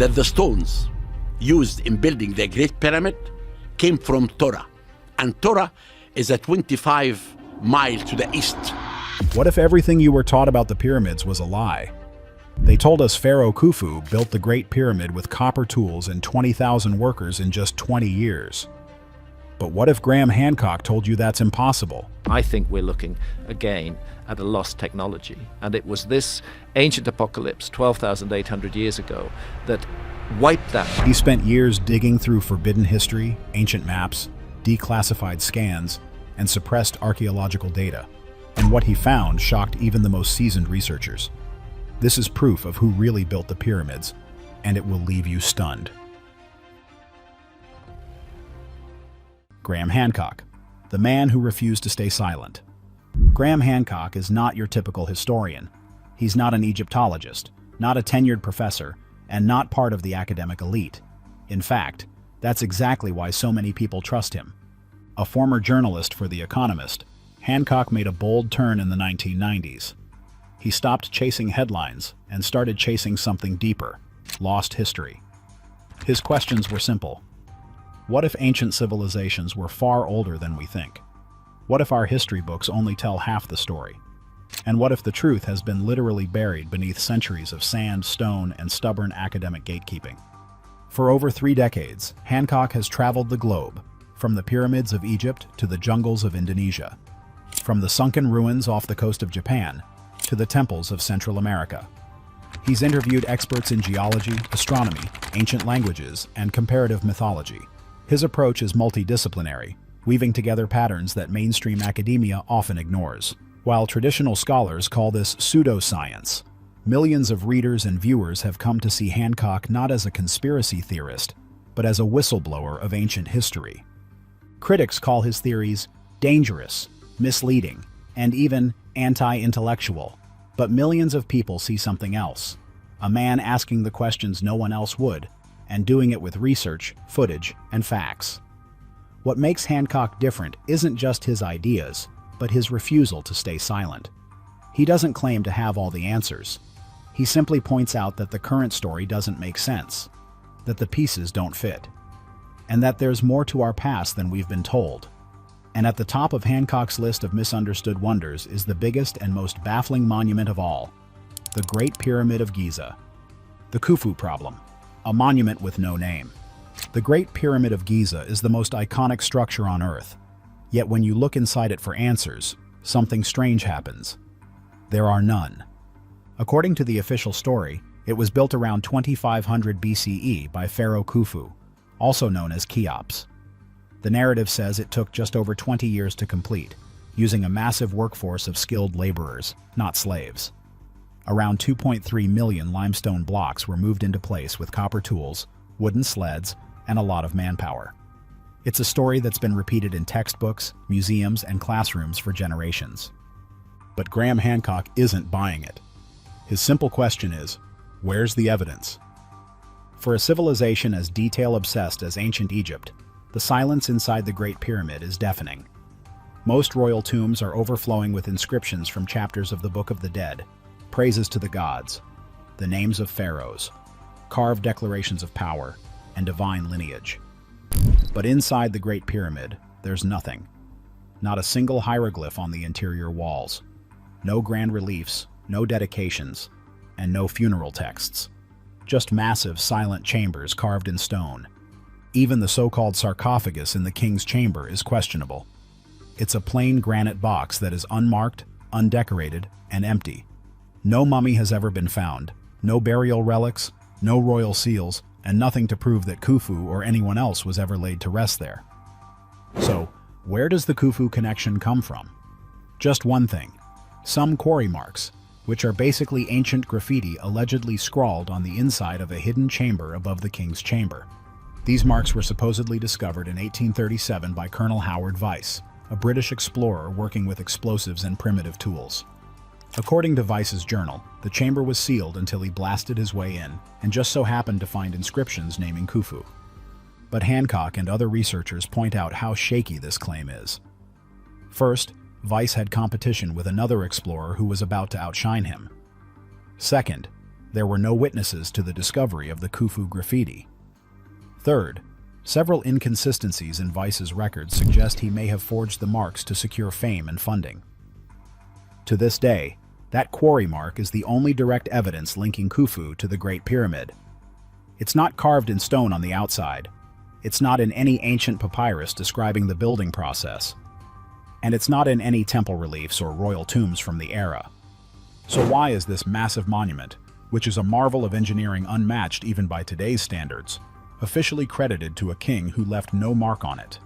that the stones used in building the Great Pyramid came from Torah, and Torah is a 25 miles to the east. What if everything you were taught about the pyramids was a lie? They told us Pharaoh Khufu built the Great Pyramid with copper tools and 20,000 workers in just 20 years. But what if Graham Hancock told you that's impossible? I think we're looking, again, at a lost technology. And it was this ancient apocalypse 12,800 years ago that wiped that. He spent years digging through forbidden history, ancient maps, declassified scans, and suppressed archaeological data. And what he found shocked even the most seasoned researchers. This is proof of who really built the pyramids, and it will leave you stunned. Graham Hancock, the man who refused to stay silent. Graham Hancock is not your typical historian. He's not an Egyptologist, not a tenured professor, and not part of the academic elite. In fact, that's exactly why so many people trust him. A former journalist for The Economist, Hancock made a bold turn in the 1990s. He stopped chasing headlines and started chasing something deeper, lost history. His questions were simple. What if ancient civilizations were far older than we think? What if our history books only tell half the story? And what if the truth has been literally buried beneath centuries of sand, stone, and stubborn academic gatekeeping? For over 3 decades, Hancock has traveled the globe, from the pyramids of Egypt to the jungles of Indonesia, from the sunken ruins off the coast of Japan to the temples of Central America. He's interviewed experts in geology, astronomy, ancient languages, and comparative mythology. His approach is multidisciplinary, weaving together patterns that mainstream academia often ignores. While traditional scholars call this pseudoscience, millions of readers and viewers have come to see Hancock not as a conspiracy theorist, but as a whistleblower of ancient history. Critics call his theories dangerous, misleading, and even anti-intellectual. But millions of people see something else. A man asking the questions no one else would, and doing it with research, footage, and facts. What makes Hancock different isn't just his ideas, but his refusal to stay silent. He doesn't claim to have all the answers. He simply points out that the current story doesn't make sense, that the pieces don't fit, and that there's more to our past than we've been told. And at the top of Hancock's list of misunderstood wonders is the biggest and most baffling monument of all, the Great Pyramid of Giza. The Khufu problem, a monument with no name. The Great Pyramid of Giza is the most iconic structure on Earth. Yet when you look inside it for answers, something strange happens. There are none. According to the official story, it was built around 2500 BCE by Pharaoh Khufu, also known as Cheops. The narrative says it took just over 20 years to complete, using a massive workforce of skilled laborers, not slaves. Around 2.3 million limestone blocks were moved into place with copper tools, wooden sleds, and a lot of manpower. It's a story that's been repeated in textbooks, museums, and classrooms for generations. But Graham Hancock isn't buying it. His simple question is, where's the evidence? For a civilization as detail-obsessed as ancient Egypt, the silence inside the Great Pyramid is deafening. Most royal tombs are overflowing with inscriptions from chapters of the Book of the Dead, praises to the gods, the names of pharaohs, carved declarations of power, and divine lineage. But inside the Great Pyramid, there's nothing. Not a single hieroglyph on the interior walls. No grand reliefs, no dedications, and no funeral texts. Just massive, silent chambers carved in stone. Even the so-called sarcophagus in the king's chamber is questionable. It's a plain granite box that is unmarked, undecorated, and empty. No mummy has ever been found, no burial relics, no royal seals, and nothing to prove that Khufu or anyone else was ever laid to rest there. So, where does the Khufu connection come from? Just one thing: some quarry marks, which are basically ancient graffiti allegedly scrawled on the inside of a hidden chamber above the king's chamber. These marks were supposedly discovered in 1837 by Colonel Howard Vyse, a British explorer working with explosives and primitive tools. According to Vyse's journal, the chamber was sealed until he blasted his way in, and just so happened to find inscriptions naming Khufu. But Hancock and other researchers point out how shaky this claim is. First, Vyse had competition with another explorer who was about to outshine him. Second, there were no witnesses to the discovery of the Khufu graffiti. Third, several inconsistencies in Weiss's records suggest he may have forged the marks to secure fame and funding. To this day, that quarry mark is the only direct evidence linking Khufu to the Great Pyramid. It's not carved in stone on the outside. It's not in any ancient papyrus describing the building process. And it's not in any temple reliefs or royal tombs from the era. So why is this massive monument, which is a marvel of engineering unmatched even by today's standards, officially credited to a king who left no mark on it?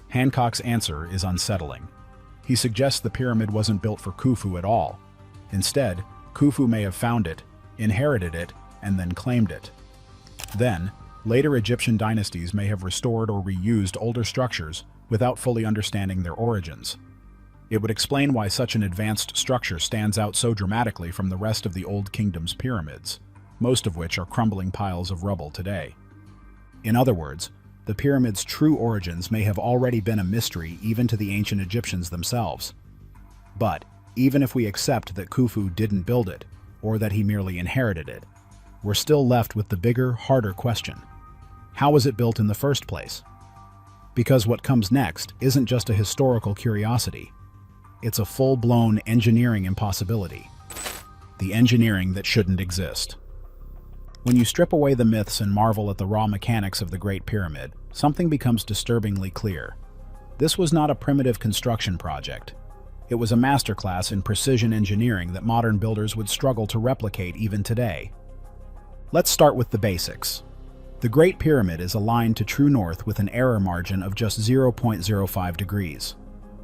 Hancock's answer is unsettling. He suggests the pyramid wasn't built for Khufu at all. Instead, Khufu may have found it, inherited it, and then claimed it. Then, later Egyptian dynasties may have restored or reused older structures without fully understanding their origins. It would explain why such an advanced structure stands out so dramatically from the rest of the Old Kingdom's pyramids, most of which are crumbling piles of rubble today. In other words, the pyramid's true origins may have already been a mystery even to the ancient Egyptians themselves. But, even if we accept that Khufu didn't build it, or that he merely inherited it, we're still left with the bigger, harder question. How was it built in the first place? Because what comes next isn't just a historical curiosity. It's a full-blown engineering impossibility. The engineering that shouldn't exist. When you strip away the myths and marvel at the raw mechanics of the Great Pyramid, something becomes disturbingly clear. This was not a primitive construction project. It was a masterclass in precision engineering that modern builders would struggle to replicate even today. Let's start with the basics. The Great Pyramid is aligned to true north with an error margin of just 0.05 degrees.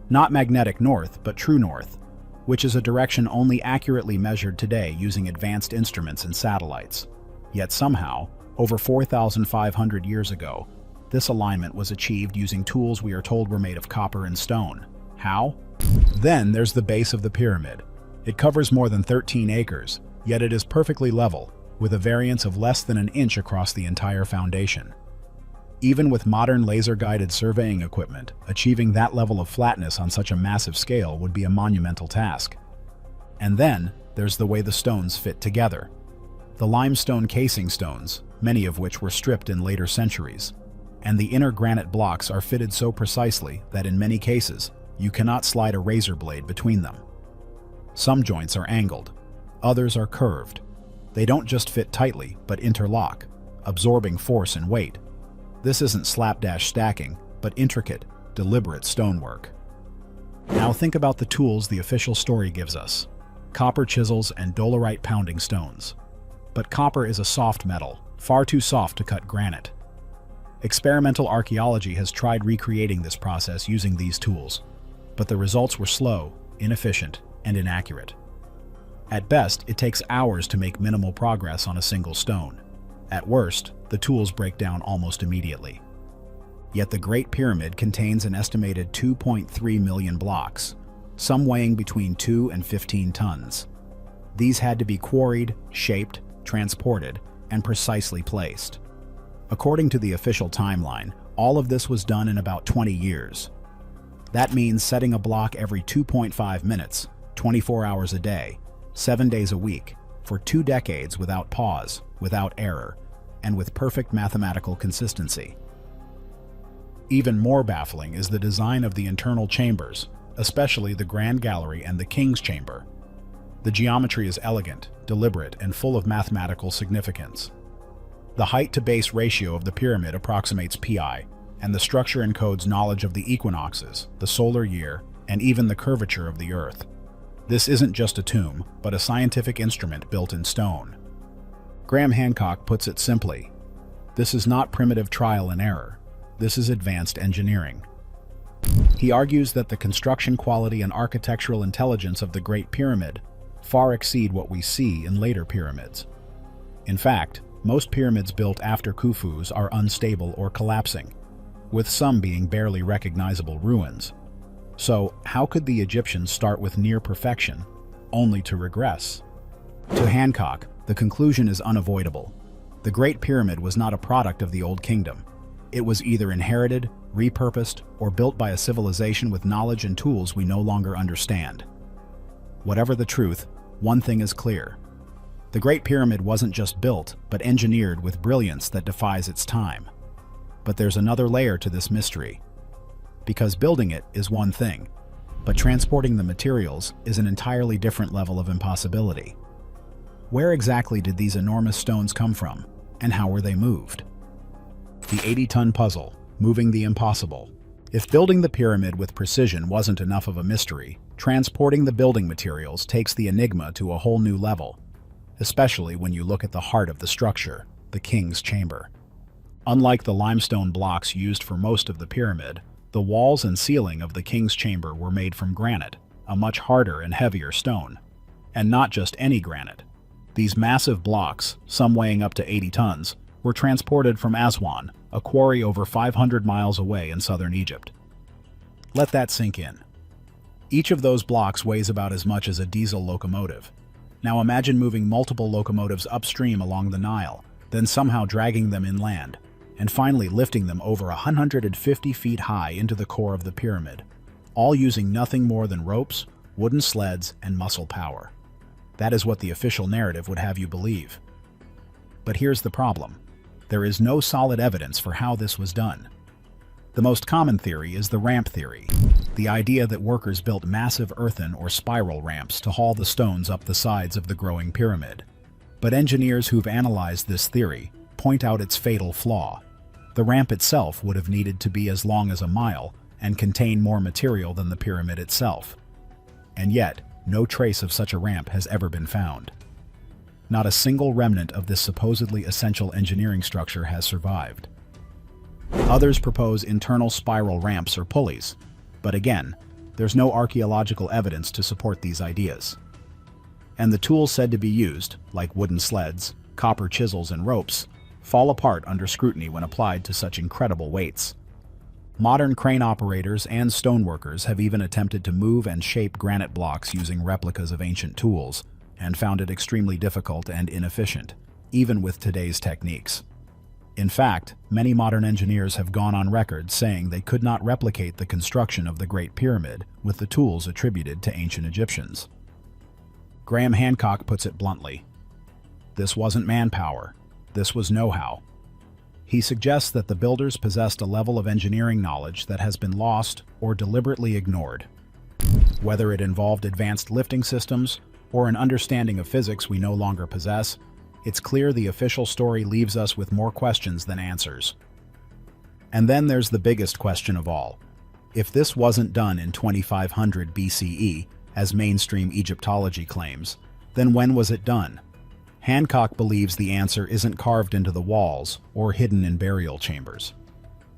Not magnetic north, but true north, which is a direction only accurately measured today using advanced instruments and satellites. Yet somehow, over 4,500 years ago, this alignment was achieved using tools we are told were made of copper and stone. How? Then there's the base of the pyramid. It covers more than 13 acres, yet it is perfectly level, with a variance of less than an inch across the entire foundation. Even with modern laser-guided surveying equipment, achieving that level of flatness on such a massive scale would be a monumental task. And then, there's the way the stones fit together. The limestone casing stones, many of which were stripped in later centuries, and the inner granite blocks are fitted so precisely that in many cases, you cannot slide a razor blade between them. Some joints are angled, others are curved. They don't just fit tightly, but interlock, absorbing force and weight. This isn't slapdash stacking, but intricate, deliberate stonework. Now think about the tools the official story gives us: copper chisels and dolerite pounding stones. But copper is a soft metal, far too soft to cut granite. Experimental archaeology has tried recreating this process using these tools, but the results were slow, inefficient, and inaccurate. At best, it takes hours to make minimal progress on a single stone. At worst, the tools break down almost immediately. Yet the Great Pyramid contains an estimated 2.3 million blocks, some weighing between 2 and 15 tons. These had to be quarried, shaped, transported, and precisely placed. According to the official timeline, all of this was done in about 20 years. That means setting a block every 2.5 minutes, 24 hours a day, 7 days a week, for 2 decades without pause, without error, and with perfect mathematical consistency. Even more baffling is the design of the internal chambers, especially the Grand Gallery and the King's Chamber. The geometry is elegant, deliberate, and full of mathematical significance. The height-to-base ratio of the pyramid approximates pi, and the structure encodes knowledge of the equinoxes, the solar year, and even the curvature of the Earth. This isn't just a tomb, but a scientific instrument built in stone. Graham Hancock puts it simply: this is not primitive trial and error. This is advanced engineering. He argues that the construction quality and architectural intelligence of the Great Pyramid far exceed what we see in later pyramids. In fact, most pyramids built after Khufu's are unstable or collapsing, with some being barely recognizable ruins. So, how could the Egyptians start with near perfection, only to regress? To Hancock, the conclusion is unavoidable. The Great Pyramid was not a product of the Old Kingdom. It was either inherited, repurposed, or built by a civilization with knowledge and tools we no longer understand. Whatever the truth, one thing is clear: The Great Pyramid wasn't just built, but engineered with brilliance that defies its time. But there's another layer to this mystery. Because building it is one thing, but transporting the materials is an entirely different level of impossibility. Where exactly did these enormous stones come from, and how were they moved? The 80-ton puzzle, moving the impossible. If building the pyramid with precision wasn't enough of a mystery, transporting the building materials takes the enigma to a whole new level, especially when you look at the heart of the structure, the king's chamber. Unlike the limestone blocks used for most of the pyramid, the walls and ceiling of the king's chamber were made from granite, a much harder and heavier stone. And not just any granite. These massive blocks, some weighing up to 80 tons, were transported from Aswan, a quarry over 500 miles away in southern Egypt. Let that sink in. Each of those blocks weighs about as much as a diesel locomotive. Now imagine moving multiple locomotives upstream along the Nile, then somehow dragging them inland, and finally lifting them over 150 feet high into the core of the pyramid, all using nothing more than ropes, wooden sleds, and muscle power. That is what the official narrative would have you believe. But here's the problem. There is no solid evidence for how this was done. The most common theory is the ramp theory, the idea that workers built massive earthen or spiral ramps to haul the stones up the sides of the growing pyramid. But engineers who've analyzed this theory point out its fatal flaw. The ramp itself would have needed to be as long as a mile and contain more material than the pyramid itself. And yet, no trace of such a ramp has ever been found. Not a single remnant of this supposedly essential engineering structure has survived. Others propose internal spiral ramps or pulleys, but again, there's no archaeological evidence to support these ideas. And the tools said to be used, like wooden sleds, copper chisels, and ropes, fall apart under scrutiny when applied to such incredible weights. Modern crane operators and stoneworkers have even attempted to move and shape granite blocks using replicas of ancient tools, and found it extremely difficult and inefficient, even with today's techniques. In fact, many modern engineers have gone on record saying they could not replicate the construction of the Great Pyramid with the tools attributed to ancient Egyptians. Graham Hancock puts it bluntly. This wasn't manpower, this was know-how. He suggests that the builders possessed a level of engineering knowledge that has been lost or deliberately ignored. Whether it involved advanced lifting systems or an understanding of physics we no longer possess, it's clear the official story leaves us with more questions than answers. And then there's the biggest question of all. If this wasn't done in 2500 BCE, as mainstream Egyptology claims, then when was it done? Hancock believes the answer isn't carved into the walls or hidden in burial chambers.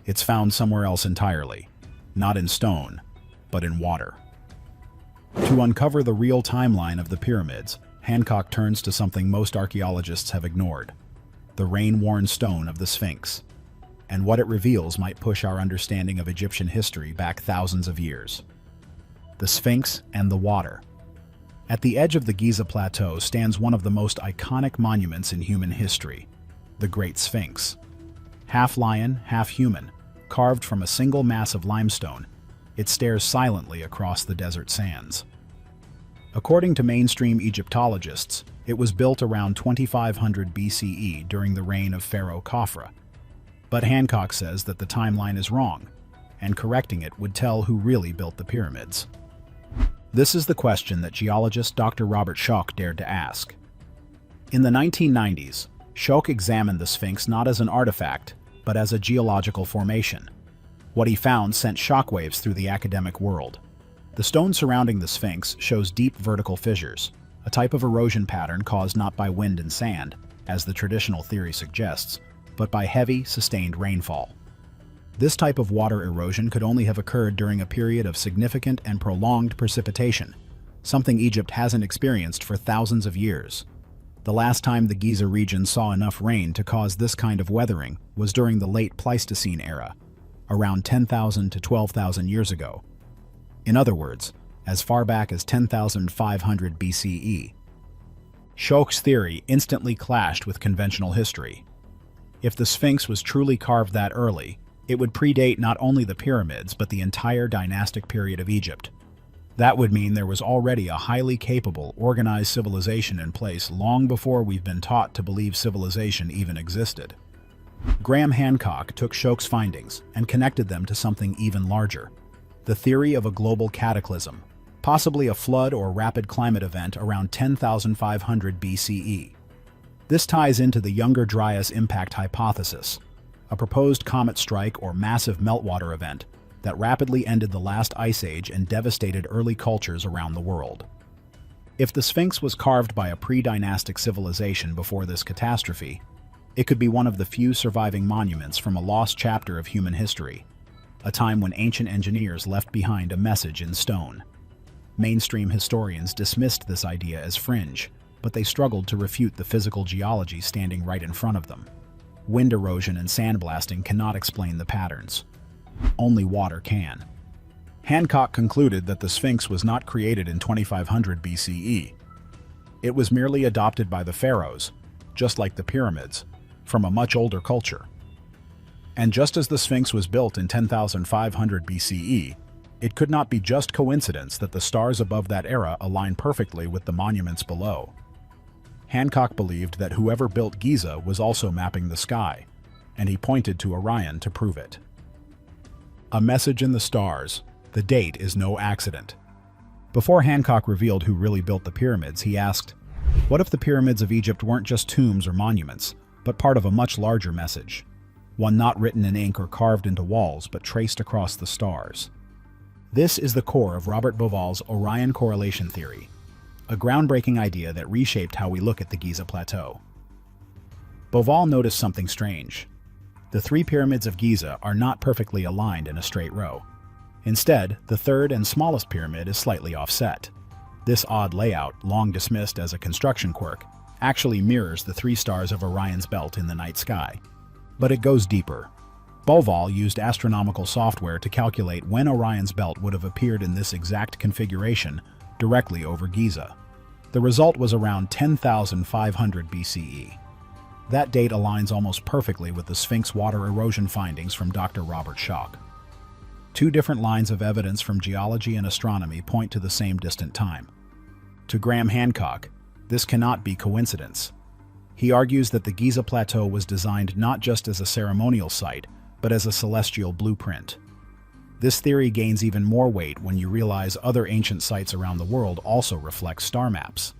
It's found somewhere else entirely, not in stone, but in water. To uncover the real timeline of the pyramids, Hancock turns to something most archaeologists have ignored: the rain-worn stone of the Sphinx. And what it reveals might push our understanding of Egyptian history back thousands of years. The Sphinx and the water. At the edge of the Giza Plateau stands one of the most iconic monuments in human history, the Great Sphinx. Half lion, half human, carved from a single mass of limestone, it stares silently across the desert sands. According to mainstream Egyptologists, it was built around 2500 BCE during the reign of Pharaoh Khufu. But Hancock says that the timeline is wrong, and correcting it would tell who really built the pyramids. This is the question that geologist Dr. Robert Schoch dared to ask. In the 1990s, Schoch examined the Sphinx not as an artifact, but as a geological formation. What he found sent shockwaves through the academic world. The stone surrounding the Sphinx shows deep vertical fissures, a type of erosion pattern caused not by wind and sand, as the traditional theory suggests, but by heavy, sustained rainfall. This type of water erosion could only have occurred during a period of significant and prolonged precipitation, something Egypt hasn't experienced for thousands of years. The last time the Giza region saw enough rain to cause this kind of weathering was during the late Pleistocene era, around 10,000 to 12,000 years ago. In other words, as far back as 10,500 BCE. Schoch's theory instantly clashed with conventional history. If the Sphinx was truly carved that early, it would predate not only the pyramids but the entire dynastic period of Egypt. That would mean there was already a highly capable, organized civilization in place long before we've been taught to believe civilization even existed. Graham Hancock took Shouk's findings and connected them to something even larger: the theory of a global cataclysm, possibly a flood or rapid climate event around 10,500 BCE. This ties into the Younger Dryas impact hypothesis, a proposed comet strike or massive meltwater event that rapidly ended the last ice age and devastated early cultures around the world. If the Sphinx was carved by a pre-dynastic civilization before this catastrophe, it could be one of the few surviving monuments from a lost chapter of human history, a time when ancient engineers left behind a message in stone. Mainstream historians dismissed this idea as fringe, but they struggled to refute the physical geology standing right in front of them. Wind erosion and sandblasting cannot explain the patterns. Only water can. Hancock concluded that the Sphinx was not created in 2500 BCE. It was merely adopted by the pharaohs, just like the pyramids, from a much older culture. And just as the Sphinx was built in 10,500 BCE, it could not be just coincidence that the stars above that era align perfectly with the monuments below. Hancock believed that whoever built Giza was also mapping the sky, and he pointed to Orion to prove it. A message in the stars. The date is no accident. Before Hancock revealed who really built the pyramids, he asked, what if the pyramids of Egypt weren't just tombs or monuments, but part of a much larger message? One not written in ink or carved into walls, but traced across the stars. This is the core of Robert Bauval's Orion correlation theory, a groundbreaking idea that reshaped how we look at the Giza Plateau. Bauval noticed something strange. The three pyramids of Giza are not perfectly aligned in a straight row. Instead, the third and smallest pyramid is slightly offset. This odd layout, long dismissed as a construction quirk, actually mirrors the three stars of Orion's belt in the night sky. But it goes deeper. Bauval used astronomical software to calculate when Orion's belt would have appeared in this exact configuration directly over Giza. The result was around 10,500 BCE. That date aligns almost perfectly with the Sphinx water erosion findings from Dr. Robert Schoch. Two different lines of evidence from geology and astronomy point to the same distant time. To Graham Hancock, this cannot be coincidence. He argues that the Giza Plateau was designed not just as a ceremonial site, but as a celestial blueprint. This theory gains even more weight when you realize other ancient sites around the world also reflect star maps.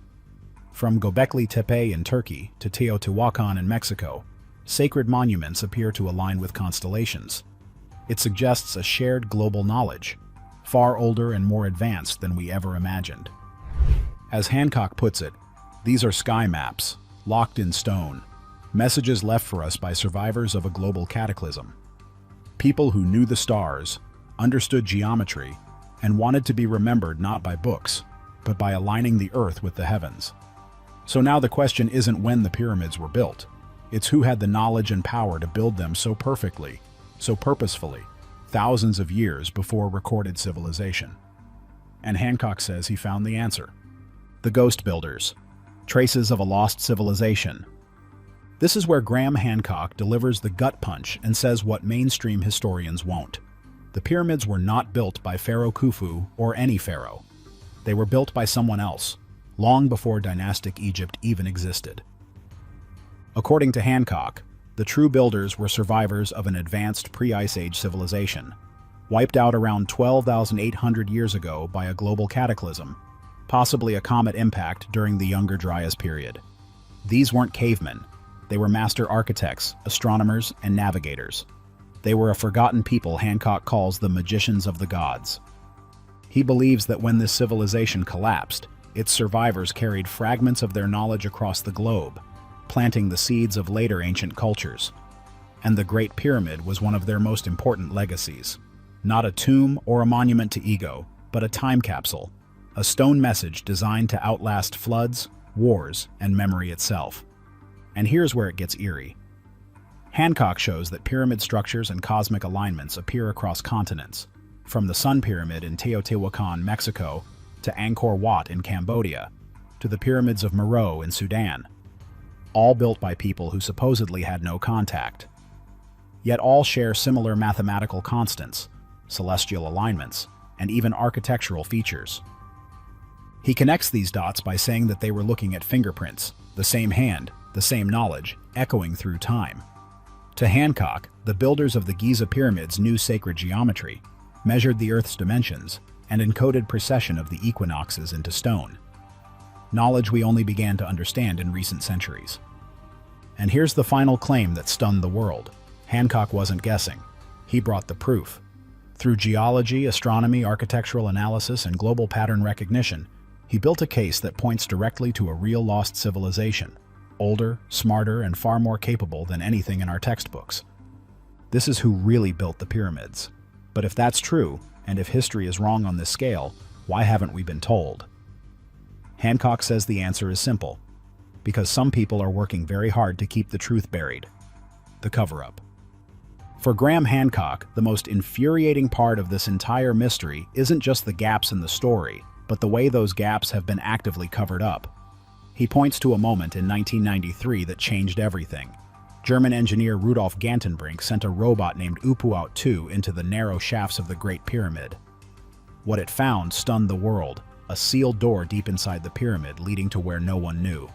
From Göbekli Tepe in Turkey to Teotihuacan in Mexico, sacred monuments appear to align with constellations. It suggests a shared global knowledge, far older and more advanced than we ever imagined. As Hancock puts it, these are sky maps, locked in stone, messages left for us by survivors of a global cataclysm. People who knew the stars, understood geometry, and wanted to be remembered not by books, but by aligning the earth with the heavens. So now the question isn't when the pyramids were built. It's who had the knowledge and power to build them so perfectly, so purposefully, thousands of years before recorded civilization. And Hancock says he found the answer. The Ghost Builders, traces of a lost civilization. This is where Graham Hancock delivers the gut punch and says what mainstream historians won't. The pyramids were not built by Pharaoh Khufu or any pharaoh. They were built by someone else, long before dynastic Egypt even existed. According to Hancock, the true builders were survivors of an advanced pre-Ice Age civilization, wiped out around 12,800 years ago by a global cataclysm, possibly a comet impact during the Younger Dryas period. These weren't cavemen. They were master architects, astronomers, and navigators. They were a forgotten people Hancock calls the magicians of the gods. He believes that when this civilization collapsed, its survivors carried fragments of their knowledge across the globe, planting the seeds of later ancient cultures. And the Great Pyramid was one of their most important legacies. Not a tomb or a monument to ego, but a time capsule, a stone message designed to outlast floods, wars, and memory itself. And here's where it gets eerie. Hancock shows that pyramid structures and cosmic alignments appear across continents, from the Sun Pyramid in Teotihuacan, Mexico, to Angkor Wat in Cambodia, to the pyramids of Meroe in Sudan, all built by people who supposedly had no contact. Yet all share similar mathematical constants, celestial alignments, and even architectural features. He connects these dots by saying that they were looking at fingerprints, the same hand, the same knowledge, echoing through time. To Hancock, the builders of the Giza pyramids knew sacred geometry, measured the Earth's dimensions, and encoded precession of the equinoxes into stone. Knowledge we only began to understand in recent centuries. And here's the final claim that stunned the world. Hancock wasn't guessing. He brought the proof. Through geology, astronomy, architectural analysis, and global pattern recognition, he built a case that points directly to a real lost civilization, older, smarter, and far more capable than anything in our textbooks. This is who really built the pyramids. But if that's true, and if history is wrong on this scale, why haven't we been told? Hancock says the answer is simple. Because some people are working very hard to keep the truth buried. The cover-up. For Graham Hancock, the most infuriating part of this entire mystery isn't just the gaps in the story, but the way those gaps have been actively covered up. He points to a moment in 1993 that changed everything. German engineer Rudolf Gantenbrink sent a robot named Upuaut 2 into the narrow shafts of the Great Pyramid. What it found stunned the world, a sealed door deep inside the pyramid leading to where no one knew.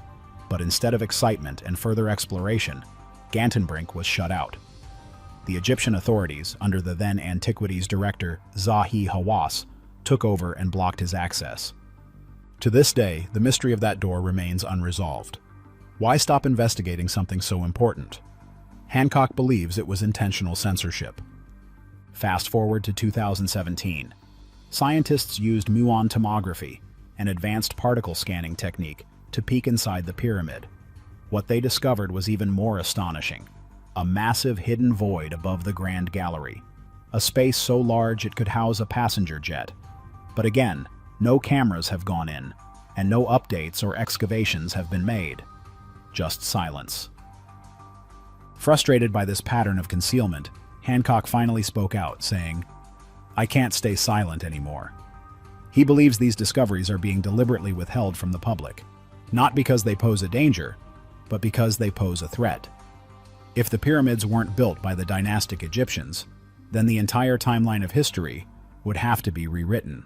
But instead of excitement and further exploration, Gantenbrink was shut out. The Egyptian authorities, under the then Antiquities Director Zahi Hawass, took over and blocked his access. To this day, the mystery of that door remains unresolved. Why stop investigating something so important? Hancock believes it was intentional censorship. Fast forward to 2017. Scientists used muon tomography, an advanced particle scanning technique, to peek inside the pyramid. What they discovered was even more astonishing. A massive hidden void above the Grand Gallery. A space so large it could house a passenger jet. But again, no cameras have gone in, and no updates or excavations have been made. Just silence. Frustrated by this pattern of concealment, Hancock finally spoke out, saying, "I can't stay silent anymore." He believes these discoveries are being deliberately withheld from the public, not because they pose a danger, but because they pose a threat. If the pyramids weren't built by the dynastic Egyptians, then the entire timeline of history would have to be rewritten.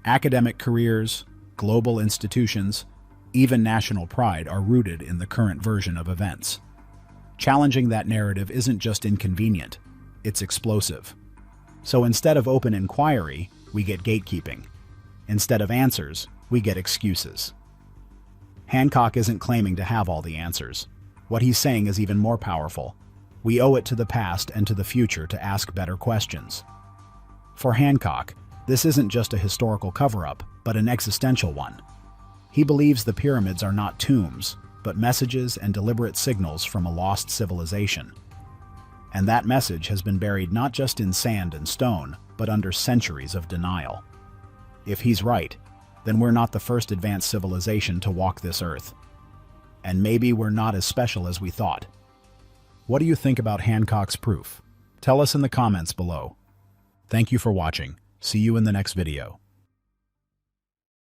Academic careers, global institutions, even national pride are rooted in the current version of events. Challenging that narrative isn't just inconvenient, it's explosive. So instead of open inquiry, we get gatekeeping. Instead of answers, we get excuses. Hancock isn't claiming to have all the answers. What he's saying is even more powerful. We owe it to the past and to the future to ask better questions. For Hancock, this isn't just a historical cover-up, but an existential one. He believes the pyramids are not tombs, but messages and deliberate signals from a lost civilization. And that message has been buried not just in sand and stone, but under centuries of denial. If he's right, then we're not the first advanced civilization to walk this earth. And maybe we're not as special as we thought. What do you think about Hancock's proof? Tell us in the comments below. Thank you for watching. See you in the next video.